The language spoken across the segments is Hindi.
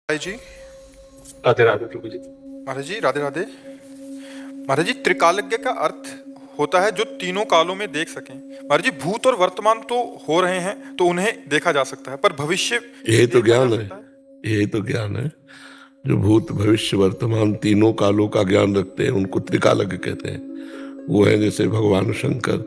भाई जी। राधे राधे प्रभु जी। महाराज जी राधे राधे। महाराज जी, त्रिकालज्ञ का अर्थ होता है जो तीनों कालों में देख सकें। महाराज जी, भूत और वर्तमान तो हो रहे हैं तो उन्हें देखा जा सकता है, पर भविष्य यही तो देखा जा ज्ञान है। सकता है? यही तो ज्ञान है। जो भूत भविष्य वर्तमान तीनों कालों का ज्ञान रखते हैं उनको त्रिकालज्ञ कहते हैं। वो है जैसे भगवान शंकर,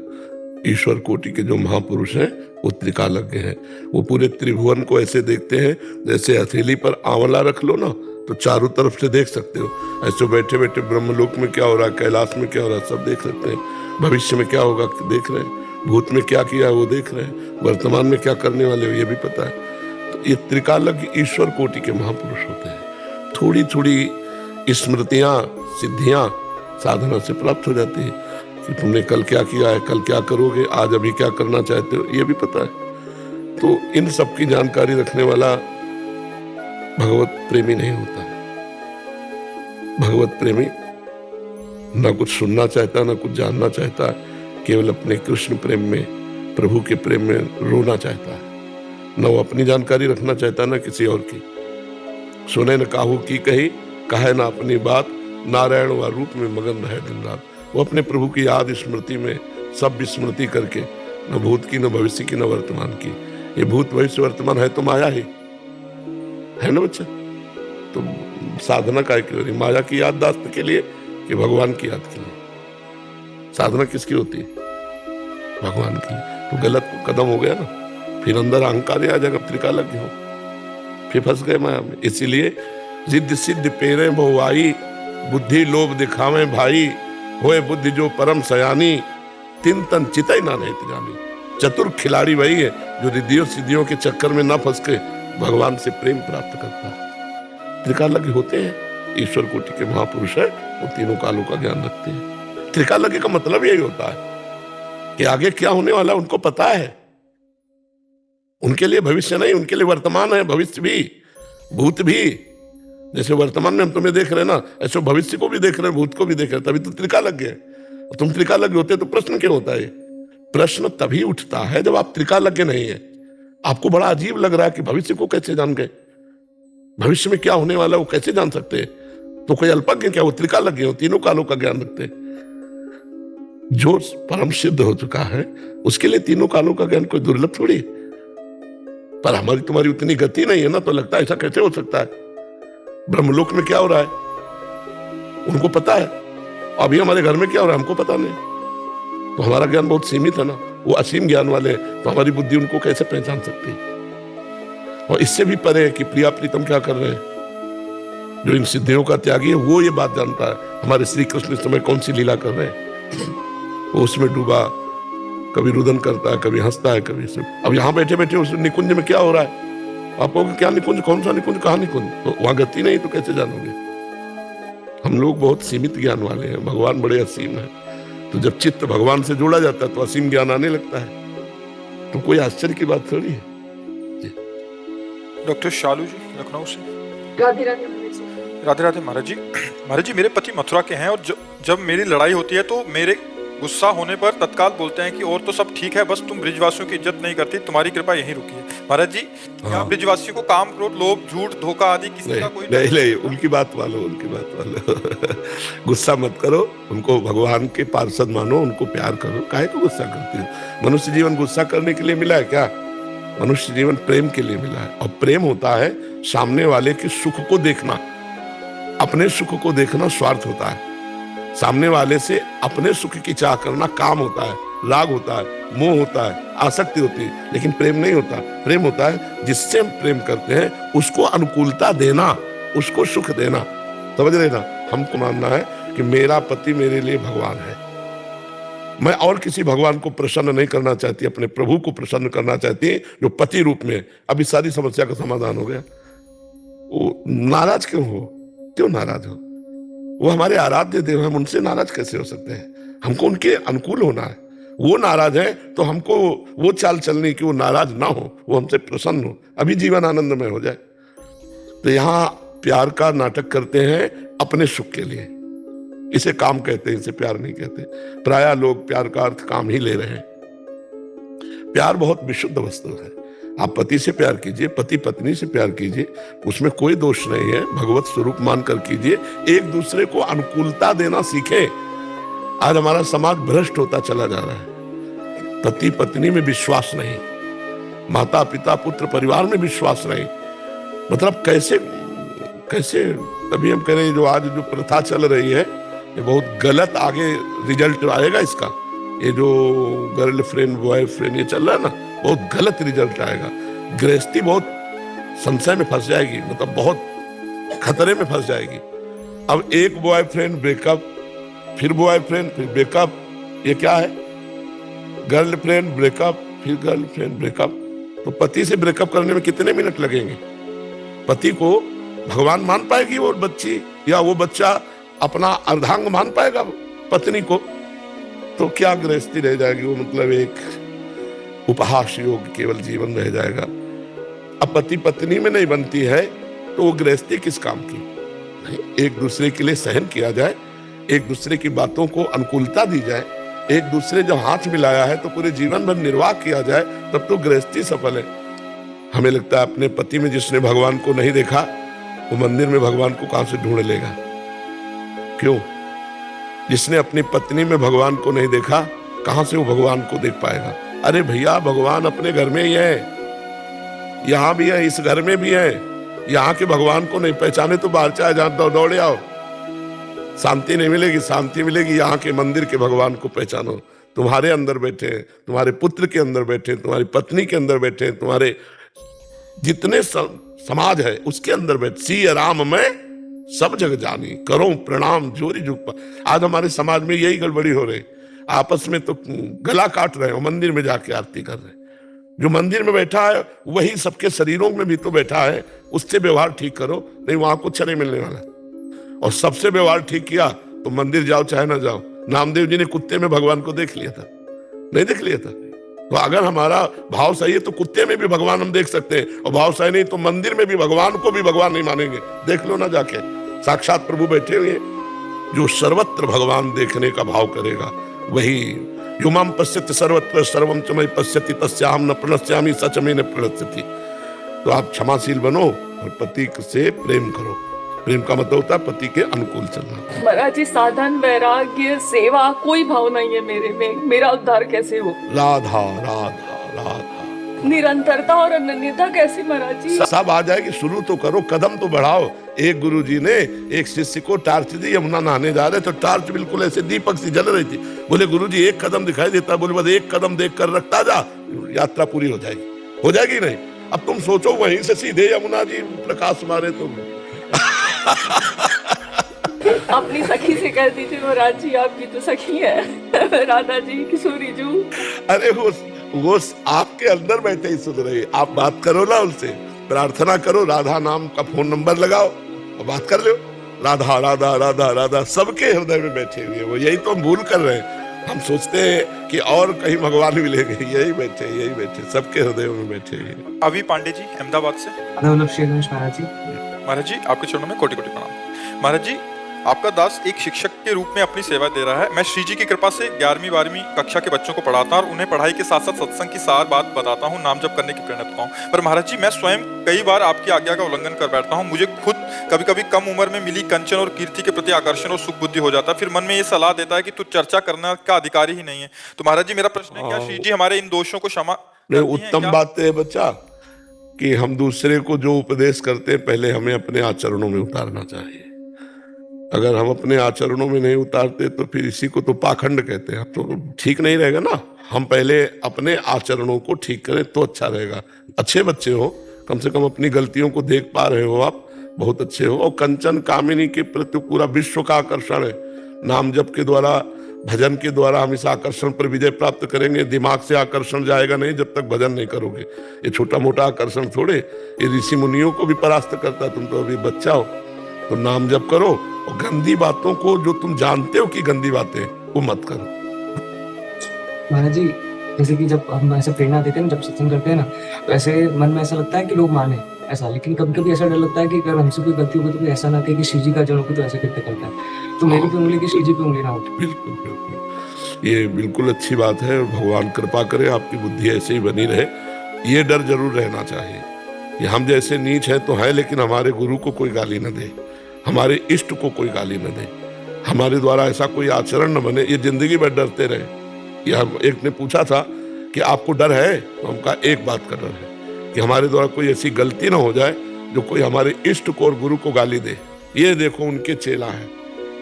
ईश्वर कोटि के जो महापुरुष हैं वो त्रिकालज्ञ हैं। वो पूरे त्रिभुवन को ऐसे देखते हैं जैसे हथेली पर आंवला रख लो ना तो चारों तरफ से देख सकते हो। ऐसे बैठे बैठे ब्रह्मलोक में क्या हो रहा है, कैलाश में क्या हो रहा है, सब देख सकते हैं। भविष्य में क्या होगा देख रहे हैं, भूत में क्या किया वो देख रहे हैं, वर्तमान में क्या करने वाले हो ये भी पता है। तो ये त्रिकालज्ञ ईश्वर कोटि के महापुरुष होते हैं। थोड़ी थोड़ी स्मृतियां सिद्धियां साधना से प्राप्त हो जाती है कि तुमने कल क्या किया है, कल क्या करोगे, आज अभी क्या करना चाहते हो ये भी पता है। तो इन सब की जानकारी रखने वाला भगवत प्रेमी नहीं होता। भगवत प्रेमी ना कुछ सुनना चाहता ना कुछ जानना चाहता, केवल अपने कृष्ण प्रेम में, प्रभु के प्रेम में रोना चाहता है। न वो अपनी जानकारी रखना चाहता ना किसी और की। सुने न काहू की कही, कहे ना अपनी बात, नारायण व रूप में मगन रहे दिन रात। वो अपने प्रभु की याद स्मृति में सब विस्मृति करके, न भूत की, न भविष्य की, न वर्तमान की। ये भूत भविष्य वर्तमान है तो माया ही है ना बच्चा। तो साधना काय की हो रही, माया की याददाश्त के लिए कि भगवान की याद के लिए? साधना किसकी होती है? भगवान की। तो गलत कदम हो गया ना, फिर अंदर अहंकार आ जाएगा, त्रिकालज्ञ हो, फिर फंस गए माया में। इसीलिए जिद्द सिद्ध पेरे बहुआई, बुद्धि लोभ दिखावे भाई, होए बुद्धि जो परम सयानी, तिन तन चितई ना रहती जानी। चतुर खिलाड़ी वही है जो रिद्धियों सिद्धियों के चक्कर में ना फंस के भगवान से प्रेम प्राप्त करता है। त्रिकालज्ञ होते हैं, ईश्वर कोटि के महापुरुष है, वो तीनों कालों का ज्ञान रखते हैं। त्रिकालज्ञ का मतलब यही होता है कि आगे क्या होने वाला उनको पता है। उनके लिए भविष्य नहीं, उनके लिए वर्तमान है, भविष्य भी, भूत भी। जैसे वर्तमान में हम तुम्हें देख रहे हैं ना, ऐसे भविष्य को भी देख रहे हैं, भूत को भी देख रहे हैं, तभी तो त्रिकालज्ञ है। तुम त्रिकालज्ञ होते तो प्रश्न क्यों होता है? प्रश्न तभी उठता है जब आप त्रिकालज्ञ नहीं है। आपको बड़ा अजीब लग रहा है कि भविष्य को कैसे जान गए, भविष्य में क्या होने वाला वो कैसे जान सकते हैं? तो कोई अल्पज्ञ क्या, वो त्रिकालज्ञ हो, तीनों कालों का ज्ञान रखते हैं। जो परम सिद्ध हो चुका है उसके लिए तीनों कालों का ज्ञान कोई दुर्लभ थोड़ी है। पर हमारी तुम्हारी उतनी गति नहीं है ना, तो लगता है ऐसा कैसे हो सकता है। ब्रह्मलोक में क्या हो रहा है उनको पता है, अभी हमारे घर में क्या हो रहा है हमको पता नहीं। तो हमारा ज्ञान बहुत सीमित है ना, वो असीम ज्ञान वाले हैं, तो हमारी बुद्धि उनको कैसे पहचान सकती है। और इससे भी परे है कि प्रिया प्रीतम क्या कर रहे हैं। जो इन सिद्धियों का त्यागी है वो ये बात जानता है हमारे श्री कृष्ण इस समय कौन सी लीला कर रहे हैं। वो उसमें डूबा, कभी रुदन करता है, कभी हंसता है, कभी सब। अब यहाँ बैठे बैठे उस निकुंज में क्या हो रहा है आप कहोगे क्या निकुंज, कौन सा निकुंज, कहाँ निकुंज? तो वहां गति नहीं तो कैसे जानोगे। हम लोग बहुत सीमित ज्ञान वाले हैं, भगवान बड़े असीम है। तो जब चित्त भगवान से जोड़ा जाता है तो असीम ज्ञान आने लगता है। तो कोई आश्चर्य की बात थोड़ी है। डॉक्टर शालू जी लखनऊ से। राधे राधे महाराज जी। राधे राधे महाराज जी। महाराज जी, मेरे पति मथुरा के हैं और जब मेरी लड़ाई होती है तो मेरे गुस्सा होने पर तत्काल बोलते हैं कि और तो सब ठीक है, बस तुम ब्रिजवासियों की इज्जत नहीं करती, तुम्हारी कृपा यहीं रुकी है। महाराज जी, क्या ब्रिजवासियों को काम, क्रोध, लोभ, झूठ, धोखा आदि किसी का कोई नहीं, उनकी बात वालो, उनकी बात वालो। गुस्सा मत करो, उनको भगवान के पार्षद मानो, उनको प्यार करो। काहे को गुस्सा करते हो? मनुष्य जीवन गुस्सा करने के लिए मिला है क्या? मनुष्य जीवन प्रेम के लिए मिला है। और प्रेम होता है सामने वाले के सुख को देखना, अपने सुख को देखना स्वार्थ होता है। सामने वाले से अपने सुख की चाह करना काम होता है, राग होता है, मोह होता है, आसक्ति होती है। लेकिन प्रेम नहीं होता। प्रेम होता है जिससे हम प्रेम करते हैं उसको अनुकूलता देना, उसको सुख देना। समझ रहे ना? हमको मानना है कि मेरा पति मेरे लिए भगवान है, मैं और किसी भगवान को प्रसन्न नहीं करना चाहती, अपने प्रभु को प्रसन्न करना चाहती है जो पति रूप में। अभी सारी समस्या का समाधान हो गया। वो नाराज क्यों हो? क्यों नाराज हो? वो हमारे आराध्य देव, हम उनसे नाराज कैसे हो सकते हैं? हमको उनके अनुकूल होना है। वो नाराज है तो हमको वो चाल चलनी कि वो नाराज ना हो, वो हमसे प्रसन्न हो, अभी जीवन आनंदमय हो जाए। तो यहाँ प्यार का नाटक करते हैं अपने सुख के लिए। इसे काम कहते हैं, इसे प्यार नहीं कहते। प्रायः लोग प्यार का अर्थ काम ही ले रहे हैं। प्यार बहुत विशुद्ध वस्तु है। आप पति से प्यार कीजिए, पति पत्नी से प्यार कीजिए, उसमें कोई दोष नहीं है, भगवत स्वरूप मानकर कीजिए। एक दूसरे को अनुकूलता देना सीखें। आज हमारा समाज भ्रष्ट होता चला जा रहा है। पति पत्नी में विश्वास नहीं, माता पिता पुत्र परिवार में विश्वास नहीं। मतलब कैसे कैसे तभी हम कह रहे हैं जो आज जो प्रथा चल रही है ये बहुत गलत, आगे रिजल्ट आएगा इसका। ये जो गर्लफ्रेंड बॉयफ्रेंड ये चल रहा है ना, बहुत गलत रिजल्ट आएगा। गृहस्थी बहुत संशय में फंस जाएगी, मतलब बहुत खतरे में फंस जाएगी। अब एक बॉयफ्रेंड ब्रेकअप, फिर बॉयफ्रेंड, फिर ब्रेकअप, ये क्या है? गर्लफ्रेंड ब्रेकअप, फिर गर्लफ्रेंड ब्रेकअप। तो पति से ब्रेकअप करने में कितने मिनट लगेंगे? पति को भगवान मान पाएगी वो बच्ची, या वो बच्चा अपना अर्धांग मान पाएगा पत्नी को? तो क्या गृहस्थी रह जाएगी? वो मतलब एक उपहास योग केवल जीवन रह जाएगा। अब पति पत्नी में नहीं बनती है तो वो गृहस्थी किस काम की? नहीं, एक दूसरे के लिए सहन किया जाए, एक दूसरे की बातों को अनुकूलता दी जाए, एक दूसरे जब हाथ मिलाया है तो पूरे जीवन भर निर्वाह किया जाए, तब तो गृहस्थी सफल है। हमें लगता है अपने पति में जिसने भगवान को नहीं देखा वो मंदिर में भगवान को कहां से ढूंढ लेगा? क्यों? जिसने अपनी पत्नी में भगवान को नहीं देखा कहां से वो भगवान को देख पाएगा? अरे भैया, भगवान अपने घर में ही है, यहां भी है, इस घर में भी है। यहाँ के भगवान को नहीं पहचाने तो बाहर चाहे जहां दौड़े आओ, शांति नहीं मिलेगी। शांति मिलेगी यहाँ के मंदिर के भगवान को पहचानो। तुम्हारे अंदर बैठे हैं, तुम्हारे पुत्र के अंदर बैठे हैं, तुम्हारी पत्नी के अंदर बैठे हैं, तुम्हारे जितने समाज है उसके अंदर बैठे। सिय राम में सब जग जानी, करो प्रणाम जोरी जुग पर। आज हमारे समाज में यही गड़बड़ी हो रही, आपस में तो गला काट रहे हो, मंदिर में जाके आरती कर रहे। जो मंदिर में बैठा है वही सबके शरीरों में भी तो बैठा है, उससे व्यवहार ठीक करो, नहीं वहां कुछ नहीं मिलने वाला। और सबसे व्यवहार ठीक किया तो मंदिर जाओ चाहे ना जाओ। नामदेव जी ने कुत्ते में भगवान को देख लिया था, नहीं देख लिया था? तो अगर हमारा भाव सही है तो कुत्ते में भी भगवान हम देख सकते हैं, और भाव सही नहीं तो मंदिर में भी भगवान को भी भगवान नहीं मानेंगे। देख लो ना जाके, साक्षात प्रभु बैठे हुए। जो सर्वत्र भगवान देखने का भाव करेगा वही युमाम पश्यति सर्वत्र सर्वम च मयि पश्यति तस्याहं न प्रणश्यामि सच में न प्रणश्यति। तो आप क्षमाशील बनो और पति से प्रेम करो। प्रेम का मतलब होता है पति के अनुकूल चलना। महाराज जी, साधन वैराग्य सेवा कोई भाव नहीं है मेरे में, मेरा उद्धार कैसे हो? राधा राधा राधा, निरंतरता और अनन्यता कैसे महाराज जी? सब आ जाएगी। शुरू तो करो, कदम तो बढ़ाओ। एक गुरुजी ने एक शिष्य को टार्च दी, यमुना नहाने जा रहे तो टार्च बिल्कुल ऐसे दीपक सी जल रही थी। बोले गुरुजी एक कदम दिखाई देता? बोले बस एक कदम देख कर रखता जा, यात्रा पूरी हो जाएगी। हो जाएगी नहीं? अब तुम सोचो वहीं से सीधे यमुना जी प्रकाश मारे तुम। अपनी सखी से कह दीजिए महाराज जी, आपकी तो सखी है राधा जी किशोरी जू। अरे वो आपके अंदर बैठे ही सुन रही, आप बात करो ना उनसे, प्रार्थना करो, राधा नाम का फोन नंबर लगाओ और बात कर लो। राधा राधा राधा राधा सबके हृदय में बैठे हुए वो। यही तो हम भूल कर रहे हैं। हम सोचते हैं कि और कहीं भगवान मिलेंगे, यही बैठे सबके हृदय में बैठे हुए। अभी पांडे जी अहमदाबाद से। महाराज जी, महाराज जी आपके चरणों में कोटि कोटि प्रणाम। महाराज जी, आपका दास एक शिक्षक के रूप में अपनी सेवा दे रहा है। मैं श्री जी की कृपा से 11वीं 12वीं कक्षा के बच्चों को पढ़ाता हूं और उन्हें पढ़ाई के साथ साथ सत्संग की सार बात बताता हूं, नाम जप करने की प्रेरणा देता हूं। पर महाराज जी, मैं स्वयं कई बार आपकी आज्ञा का उल्लंघन कर बैठता हूं। मुझे खुद कभी कभी कम उम्र में मिली कंचन और कीर्ति के प्रति आकर्षण और सुख बुद्धि हो जाता है। फिर मन में ये सलाह देता है कि तू चर्चा करने का अधिकारी ही नहीं है। तो महाराज जी, मेरा प्रश्न है, क्या श्री जी हमारे इन दोषों को क्षमा? उत्तम बात है बच्चा कि हम दूसरे को जो उपदेश करते हैं पहले हमें अपने आचरणों में उतारना चाहिए। अगर हम अपने आचरणों में नहीं उतारते तो फिर इसी को तो पाखंड कहते हैं, तो ठीक नहीं रहेगा ना। हम पहले अपने आचरणों को ठीक करें तो अच्छा रहेगा। अच्छे बच्चे हो, कम से कम अपनी गलतियों को देख पा रहे हो आप, बहुत अच्छे हो। और कंचन कामिनी के प्रति पूरा विश्व का आकर्षण है। नाम जप के द्वारा, भजन के द्वारा हम इस आकर्षण पर विजय प्राप्त करेंगे। दिमाग से आकर्षण जाएगा नहीं जब तक भजन नहीं करोगे। ये छोटा मोटा आकर्षण थोड़े, ये ऋषि मुनियों को भी परास्त करता। तुम तो अभी बच्चा हो, तो नाम जप करो और गंदी बातों को, जो तुम जानते हो कि गंदी बातें, वो मत करो। महाराज जी, जैसे कि जब हम ऐसे प्रेरणा देते हैं ना, जब सत्संग करते हैं ना, तो ऐसे मन में ऐसा लगता है कि लोग माने ऐसा, लेकिन कभी कभी ऐसा डर लगता है कि अगर हमसे कोई गलती होगी तो कोई ऐसा ना कहे कि श्री जी का जनों को तो ऐसे करते करता है, तो मेरी पे उंगली की श्री जी पे उंगली ना उठे। बिल्कुल बिल्कुल, ये बिल्कुल अच्छी बात है। भगवान कृपा करे आपकी बुद्धि ऐसे ही बनी रहे ये डर जरूर रहना चाहिए कि हम जैसे नीच हैं तो हैं, लेकिन हमारे गुरु को कोई गाली न दे, हमारे इष्ट को कोई गाली न दे, हमारे द्वारा ऐसा कोई आचरण न बने, ये जिंदगी भर डरते रहे। ये हम एक ने पूछा था कि आपको डर है, तो हम कहा एक बात का डर है कि हमारे द्वारा कोई ऐसी गलती ना हो जाए जो कोई हमारे इष्ट को और गुरु को गाली दे। ये देखो उनके चेला है,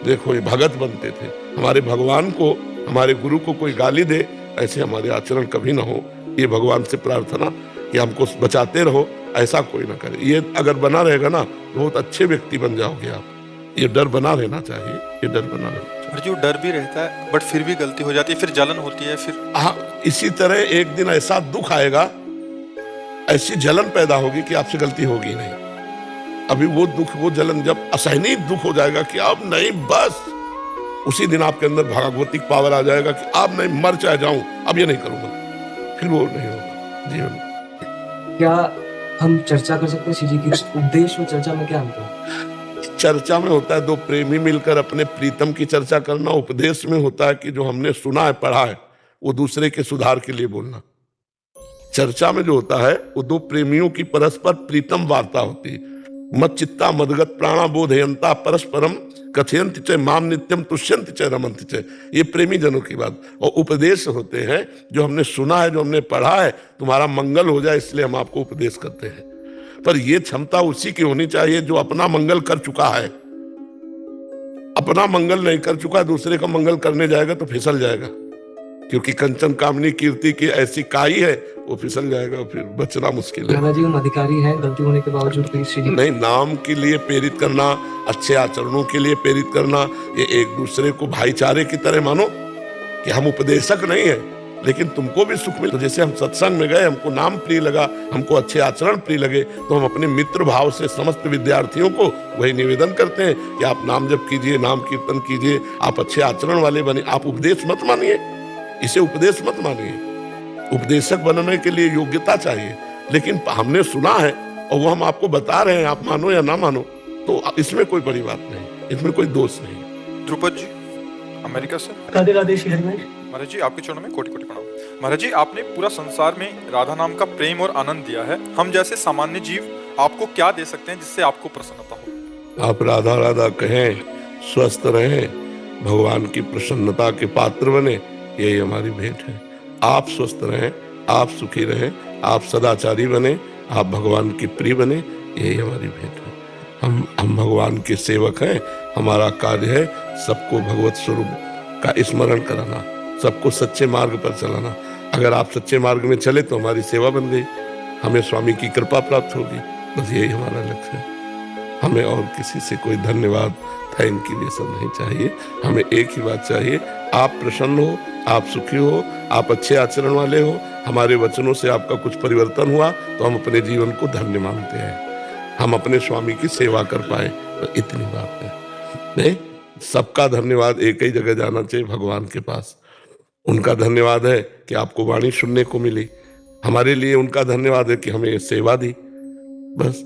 देखो ये भगत बनते थे, हमारे भगवान को हमारे गुरु को कोई गाली दे, ऐसे हमारे आचरण कभी ना हो। ये भगवान से प्रार्थना कि हमको बचाते रहो, ऐसा कोई ना करे। ये अगर बना रहेगा ना, बहुत अच्छे व्यक्ति बन जाओगे आप। ये डर बना रहना चाहिए, ये डर बना रहना चाहिए। और जो डर भी रहता है बट फिर भी गलती हो जाती है, फिर जलन होती है, फिर हाँ, इसी तरह एक दिन ऐसा दुख आएगा, ऐसी जलन पैदा होगी कि आपसे गलती होगी नहीं। अभी वो दुख, वो जलन जब असहनीय दुख हो जाएगा कि अब नहीं, बस उसी दिन आपके अंदर भगवतिक पावर आ जाएगा कि अब नहीं, मर चाहे जाऊं, अब ये नहीं करूंगा, फिर वो नहीं होगा जीवन। क्या हम चर्चा कर सकते हैं श्री जी की उपदेश और चर्चा में क्या अंतर है? चर्चा में होता है दो प्रेमी मिलकर अपने प्रीतम की चर्चा करना, उपदेश में होता है कि जो हमने सुना है, पढ़ा है, वो दूसरे के सुधार के लिए बोलना। चर्चा में जो होता है वो दो प्रेमियों की परस्पर प्रीतम वार्ता होती है। मत चित्ता मदगत प्राणा बोधयंता परस्परम कथयंत च माम नित्यम तुष्यंत च रमंत च। ये प्रेमी जनों की बात। और उपदेश होते हैं जो हमने सुना है, जो हमने पढ़ा है, तुम्हारा मंगल हो जाए इसलिए हम आपको उपदेश करते हैं। पर यह क्षमता उसी की होनी चाहिए जो अपना मंगल कर चुका है। अपना मंगल नहीं कर चुका, दूसरे का मंगल करने जाएगा तो फिसल जाएगा, क्योंकि कंचन कामनी कीर्ति की ऐसी काई है, वो फिसल जाएगा, फिर बचना मुश्किल है। दादाजी हम अधिकारी हैं, गलती होने के बावजूद भी श्री जी नहीं, नाम के लिए प्रेरित करना, अच्छे आचरणों के लिए प्रेरित करना, ये एक दूसरे को भाईचारे की तरह मानो कि हम उपदेशक नहीं है, लेकिन तुमको भी सुख मिले। तो जैसे हम सत्संग में गए, हमको नाम प्रिय लगा, हमको अच्छे आचरण प्रिय लगे, तो हम अपने मित्र भाव से समस्त विद्यार्थियों को वही निवेदन करते हैं कि आप नाम जप कीजिए, नाम कीर्तन कीजिए, आप अच्छे आचरण वाले बने। आप उपदेश मत मानिए, इसे उपदेश मत मानिए। उपदेशक बनने के लिए योग्यता चाहिए, लेकिन हमने सुना है और वो हम आपको बता रहे हैं, आप मानो या ना मानो, तो इसमें कोई बड़ी बात नहीं, इसमें कोई दोष नहीं। ध्रुपद जी अमेरिका से। राधे राधे श्री हरि। महाराज जी आपके चरणों में कोटि कोटि प्रणाम। महाराज जी आपने पूरा संसार में राधा नाम का प्रेम और आनंद दिया है, हम जैसे सामान्य जीव आपको क्या दे सकते हैं जिससे आपको प्रसन्नता हो? आप राधा राधा कहें, स्वस्थ रहें, भगवान की प्रसन्नता के पात्र बने, यही हमारी भेंट है। आप स्वस्थ रहें, आप सुखी रहें, आप सदाचारी बने, आप भगवान की प्रिय बने, यही हमारी भेंट है। हम भगवान के सेवक हैं, हमारा कार्य है सबको भगवत स्वरूप का स्मरण कराना, सबको सच्चे मार्ग पर चलाना। अगर आप सच्चे मार्ग में चले तो हमारी सेवा बन गई, हमें स्वामी की कृपा प्राप्त होगी, बस यही हमारा लक्ष्य है। हमें और किसी से कोई धन्यवाद, थैंक यू ये सब नहीं चाहिए। हमें एक ही बात चाहिए, आप प्रसन्न हो, आप सुखी हो, आप अच्छे आचरण वाले हो, हमारे वचनों से आपका कुछ परिवर्तन हुआ तो हम अपने जीवन को धन्य मानते हैं, हम अपने स्वामी की सेवा कर पाए, तो इतनी बात है। नहीं, सबका धन्यवाद एक ही जगह जाना चाहिए, भगवान के पास। उनका धन्यवाद है कि आपको वाणी सुनने को मिली, हमारे लिए उनका धन्यवाद है कि हमें ये सेवा दी, बस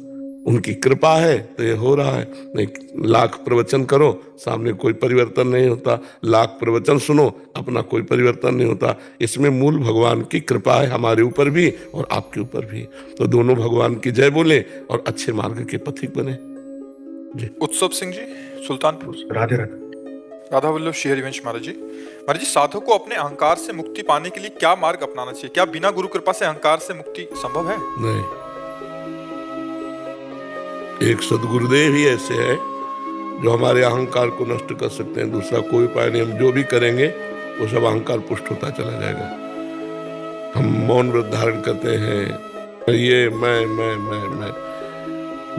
उनकी कृपा है तो ये हो रहा है। नहीं, लाख प्रवचन करो, सामने कोई परिवर्तन नहीं होता, लाख प्रवचन सुनो, अपना कोई परिवर्तन नहीं होता। इसमें मूल भगवान की कृपा है हमारे ऊपर भी और आपके ऊपर भी। तो दोनों भगवान की जय बोले और अच्छे मार्ग के पथिक बने। जी। उत्सव सिंह जी सुल्तानपुर। राधे राधे। राधा वल्लभ श्री हरिवंश महाराज जी। महाराज जी साधक को अपने अहंकार से मुक्ति पाने के लिए क्या मार्ग अपनाना चाहिए? क्या बिना गुरु कृपा से अहंकार से मुक्ति संभव है? नहीं, एक सदगुरुदेव ही ऐसे है जो हमारे अहंकार को नष्ट कर सकते हैं, दूसरा कोई उपाय नहीं। हम जो भी करेंगे वो सब अहंकार पुष्ट होता चला जाएगा। हम मौन व्रत धारण करते हैं, ये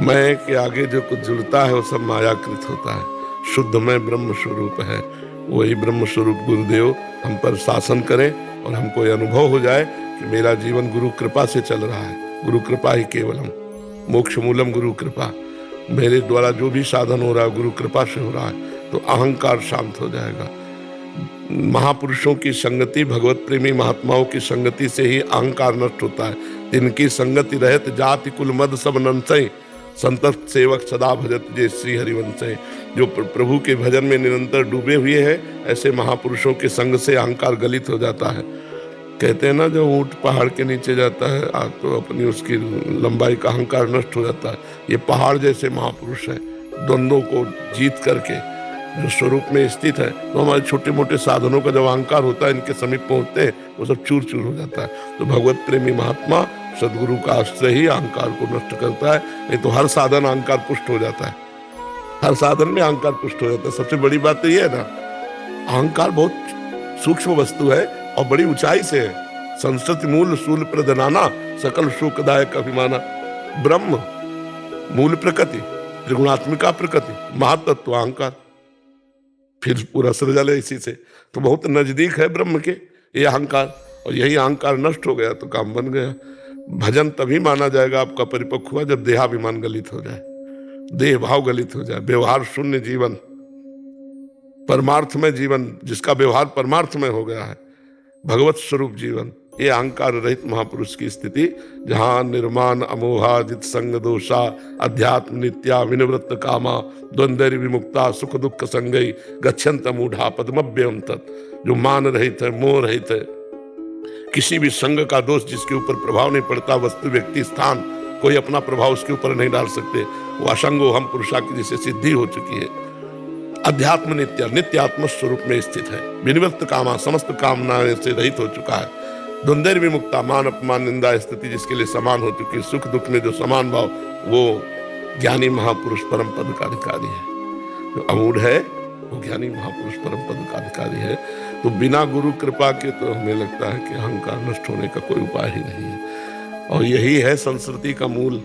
मैं के आगे जो कुछ जुड़ता है वो सब मायाकृत होता है। शुद्ध में ब्रह्म स्वरूप है, वही ब्रह्म स्वरूप गुरुदेव हम पर शासन करें और हमको ये अनुभव हो जाए कि मेरा जीवन गुरु कृपा से चल रहा है। गुरु कृपा ही केवलम मोक्ष मूलम गुरु कृपा। मेरे द्वारा जो भी साधन हो रहा है गुरु कृपा से हो रहा है, तो अहंकार शांत हो जाएगा। महापुरुषों की संगति, भगवत प्रेमी महात्माओं की संगति से ही अहंकार नष्ट होता है। तिनकी संगति रहत जाति कुल मद सब नंसई, संतत सेवक सदा भजत जय श्री हरिवंशय। जो प्रभु के भजन में निरंतर डूबे हुए हैं, ऐसे महापुरुषों के संग से अहंकार गलित हो जाता है। कहते हैं ना, जब ऊंट पहाड़ के नीचे जाता है तो अपनी उसकी लंबाई का अहंकार नष्ट हो जाता है। ये पहाड़ जैसे महापुरुष है, द्वंद्वों को जीत करके जो स्वरूप में स्थित है। तो हमारे छोटे मोटे साधनों का जब अहंकार होता है, इनके समीप पहुंचते हैं, वो सब चूर चूर हो जाता है। तो भगवत प्रेमी महात्मा सदगुरु का आश्रय ही अहंकार को नष्ट करता है, नहीं तो हर साधन अहंकार पुष्ट हो जाता है। हर साधन में अहंकार पुष्ट हो जाता है। सबसे बड़ी बात तो ये है ना, अहंकार बहुत सूक्ष्म वस्तु है और बड़ी ऊंचाई से है। संस्कृति मूल शूल प्रदनाना सकल शोकदायक अभिमाना। ब्रह्म मूल प्रकृति, त्रिगुणात्मिका प्रकृति, महातत्व अहंकार, फिर पूरा सृजल है इसी से। तो बहुत नजदीक है ब्रह्म के ये अहंकार, और यही अहंकार नष्ट हो गया तो काम बन गया। भजन तभी माना जाएगा आपका परिपक्व हुआ जब देहाभिमान गलित हो जाए, देह भाव गलित हो जाए, व्यवहार शून्य जीवन, परमार्थमय जीवन, जिसका व्यवहार परमार्थमय हो गया है, भगवत स्वरूप जीवन। ये अहंकार रहित महापुरुष की स्थिति, जहां निर्माण अमोहा जित संग दोषा अध्यात्म नित्या विनिवृत्त कामा द्वंद्व विमुक्ता सुख दुख संगई गच्छन्त मूढ़ा पद्मभ्यम तत्। जो मान रहित है, मोह रहित है, किसी भी संग का दोष जिसके ऊपर प्रभाव नहीं पड़ता, वस्तु व्यक्ति स्थान कोई अपना प्रभाव उसके ऊपर नहीं डाल सकते, वो असंगो हम पुरुषा की जिसे सिद्धि हो चुकी है। अध्यात्म नित्य, नित्य आत्म स्वरूप में स्थित है, विनिवृत्त कामा, समस्त कामनाएं से रहित हो चुका है, द्वंद्व विमुक्ता, मान अपमान निंदा स्थिति जिसके लिए समान हो चुकी है, सुख दुख में जो समान भाव, वो ज्ञानी महापुरुष परम पद का अधिकारी है। जो अमूढ़ है वो ज्ञानी महापुरुष परम पद का अधिकारी है। तो बिना गुरु कृपा के तो हमें लगता है कि अहंकार नष्ट होने का कोई उपाय ही नहीं है। और यही है संस्कृति का मूल।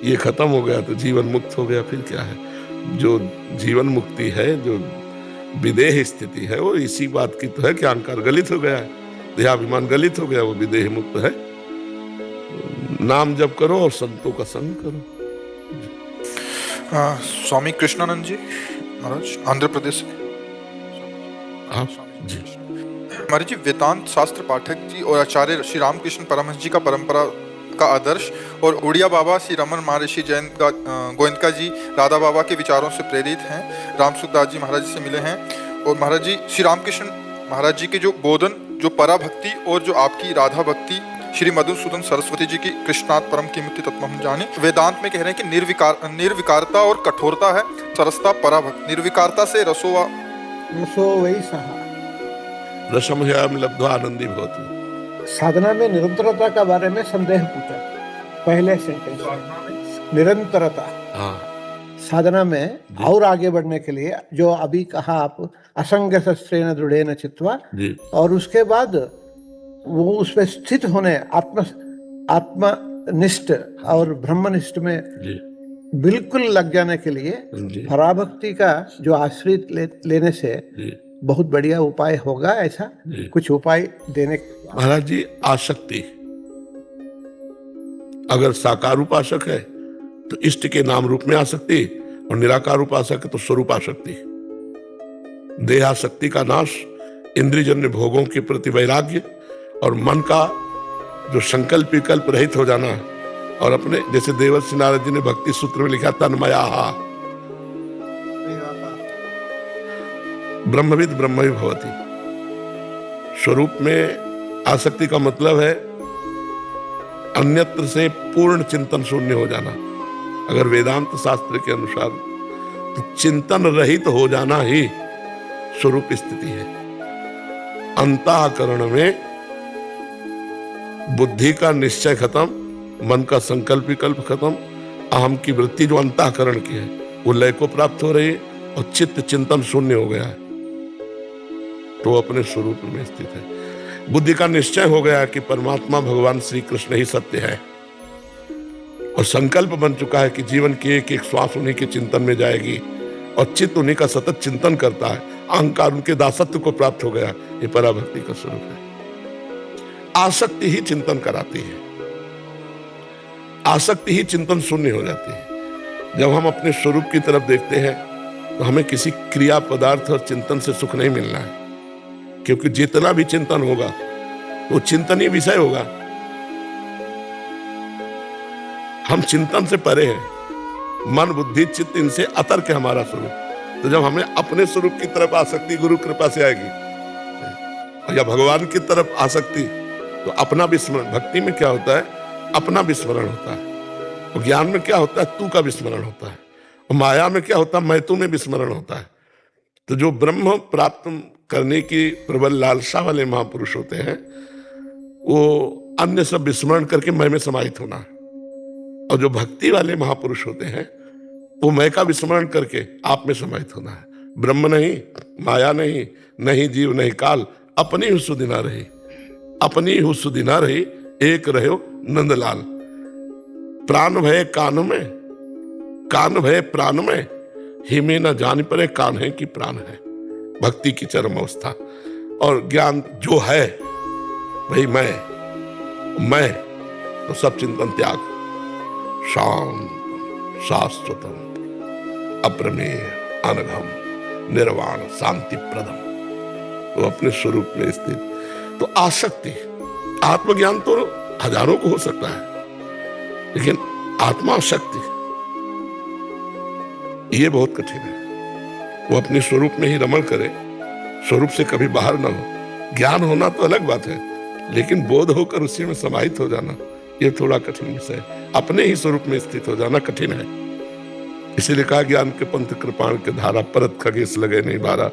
ये खत्म हो गया तो जीवन मुक्त हो गया, फिर क्या है। जो जीवन मुक्ति है, जो विदेह स्थिति है, वो इसी बात की तो है कि अहंकार गलित हो गया है, देहाभिमान गलित हो गया, वो विदेह मुक्त है। नाम जप करो और संतों का संग करो। स्वामी कृष्णानंद जी महाराज, आंध्र प्रदेश से। हाँ जी महाराज जी, वेदांत शास्त्र पाठक जी और आचार्य श्री रामकृष्ण परमहंस जी का परंपरा का आदर्श और उड़िया बाबा श्री रमन महर्षि गोविंदका जी राधा बाबा के विचारों से प्रेरित हैं। रामसुखदास जी महाराज जी से मिले हैं। और महाराज जी, श्री रामकृष्ण महाराज जी के जो बोधन, जो पराभक्ति और जो आपकी राधा भक्ति, श्री मधुसूदन सरस्वती जी की कृष्णात् परम कीमती तत्व हम जाने। वेदांत में कह रहे हैं कि निर्विकारता और कठोरता है सरसता पराभक्ति। निर्विकारता से रसो वही सहा रसमयाम लब्ध्वा आनंदी भवतु। साधना में निरंतरता का बारे में संदेह पूछा पहले सेंटेंस में। निरंतरता, हाँ, साधना में और आगे बढ़ने के लिए जो अभी कहा आप, असंग शस्त्रेण दृढ़ेन चित्वा, और उसके बाद वो उस पर स्थित होने, आत्मनिष्ठ और ब्रह्मनिष्ठ में बिल्कुल लग जाने के लिए पराभक्ति का जो आश्रित लेने से बहुत बढ़िया उपाय होगा। ऐसा कुछ उपाय देने। महाराज जी, आसक्ति अगर साकार उपासक है तो इष्ट के नाम रूप में आसक्ति, और निराकार उपासक है तो स्वरूप आसक्ति। देहासक्ति का नाश, इंद्रियजन्य भोगों के प्रति वैराग्य, और मन का जो संकल्प विकल्प रहित हो जाना। और अपने, जैसे देवर्षि नारद जी ने भक्ति सूत्र में लिखा, तन्मया ब्रह्मविद ब्रह्म भवति। स्वरूप में आसक्ति का मतलब है अन्यत्र से पूर्ण चिंतन शून्य हो जाना। अगर वेदांत शास्त्र के अनुसार तो चिंतन रहित हो जाना ही स्वरूप स्थिति है। अंतःकरण में बुद्धि का निश्चय खत्म, मन का संकल्प विकल्प खत्म, अहम की वृत्ति जो अंतःकरण की है वो लय को प्राप्त हो रही है, और चित्त चिंतन शून्य हो गया है, तो अपने स्वरूप में स्थित है। बुद्धि का निश्चय हो गया कि परमात्मा भगवान श्री कृष्ण ही सत्य है, और संकल्प बन चुका है कि जीवन की एक एक श्वास उन्हीं के चिंतन में जाएगी, और चित्त उन्हीं का सतत चिंतन करता है। अहंकार उनके दासत्व को प्राप्त हो गया। ये पराभक्ति का स्वरूप है। आसक्ति ही चिंतन कराती है, आसक्ति ही चिंतन शून्य हो जाती है। जब हम अपने स्वरूप की तरफ देखते हैं तो हमें किसी क्रिया पदार्थ और चिंतन से सुख नहीं मिलना है, क्योंकि जितना भी चिंतन होगा वो चिंतन ही विषय होगा। हम चिंतन से परे हैं, मन बुद्धि चित्त इनसे अतर्क है हमारा स्वरूप। तो जब हमें अपने स्वरूप की तरफ आसक्ति गुरु कृपा से आएगी, या भगवान की तरफ आसक्ति, तो अपना विस्मरण। भक्ति में क्या होता है? अपना विस्मरण होता है। और ज्ञान में क्या होता है? तू का विस्मरण होता है। और माया में क्या होता है? मैं तू में विस्मरण होता है। तो जो ब्रह्म प्राप्त करने की प्रबल लालसा वाले महापुरुष होते हैं, वो अन्य सब विस्मरण करके मैं में समाहित होना है। और जो भक्ति वाले महापुरुष होते हैं, वो मैं का विस्मरण करके आप में समाहित होना है। ब्रह्म नहीं, माया नहीं, नहीं जीव नहीं काल, अपनी ही सुदिना रही, अपनी ही सुदिना रही, एक रहो नंदलाल। प्राण भय कान में, कान भय प्राण में, हिमे न जान पड़े कान है कि प्राण है। भक्ति की चरम अवस्था। और ज्ञान जो है भाई मैं तो सब चिंतन त्याग, शांत शाश्वतम अप्रमेय अनघम निर्वाण शांति प्रदम, तो अपने स्वरूप में स्थित। तो आसक्ति, आत्मज्ञान तो हजारों को हो सकता है, लेकिन आत्मा शक्ति ये बहुत कठिन है। वो अपने स्वरूप में ही रमण करे, स्वरूप से कभी बाहर ना हो। ज्ञान होना तो अलग बात है, लेकिन बोध होकर उसी में समाहित हो जाना ये थोड़ा कठिन विषय है। अपने ही स्वरूप में स्थित हो जाना कठिन है। इसीलिए कहा ज्ञान के पंथ कृपाण के धारा, परत खगेश लगे नहीं बारा।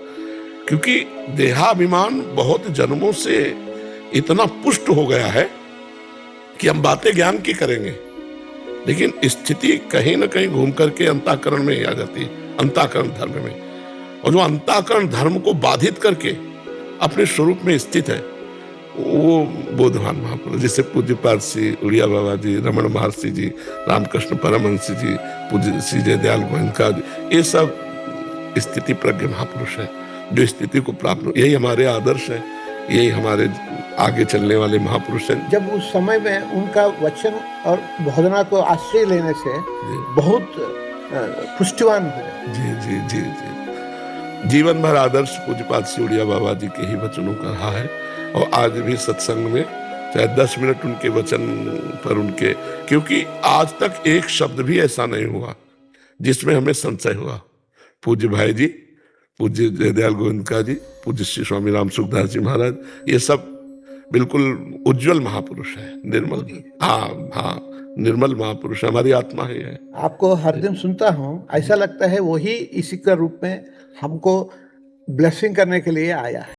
क्योंकि देहाभिमान बहुत जन्मों से इतना पुष्ट हो गया है कि हम बातें ज्ञान की करेंगे, लेकिन स्थिति कहीं ना कहीं घूम करके अंतःकरण में ही आ जाती है, अंतःकरण धर्म में। और जो अंतःकरण धर्म को बाधित करके अपने स्वरूप में स्थित है, वो बोधवान महापुरुष, जैसे पूज्य पारसी उड़िया बाबा जी, रमण महर्षि जी, रामकृष्ण परमहंस जी, पूज्य श्री जयदयाल गोविंदका जी, ये सब स्थिति प्रज्ञ महापुरुष है जो स्थिति को प्राप्त। यही हमारे आदर्श है, यही हमारे आगे चलने वाले महापुरुष हैं। जब उस समय में उनका वचन और बोधना को आश्रय लेने से बहुत पुष्टिवान हो जाए। जी जी जी जी। जीवन भर आदर्श पूज्यपाद श्री उड़िया बाबा जी के ही वचनों का रहा है। और आज भी सत्संग में चाहे 10 मिनट उनके वचन पर उनके, क्योंकि आज तक एक शब्द भी ऐसा नहीं हुआ जिसमें हमें संशय हुआ। पूज्य भाई जी, पूज्य जयदयाल गोविंदका जी, पूज्य श्री स्वामी राम सुखदास जी महाराज, ये सब बिल्कुल उज्जवल महापुरुष है, निर्मल। हाँ, निर्मल महापुरुष हमारी आत्मा ही है। आपको हर दिन सुनता हूँ, ऐसा लगता है वही इसी का रूप में हमको ब्लेसिंग करने के लिए आया है।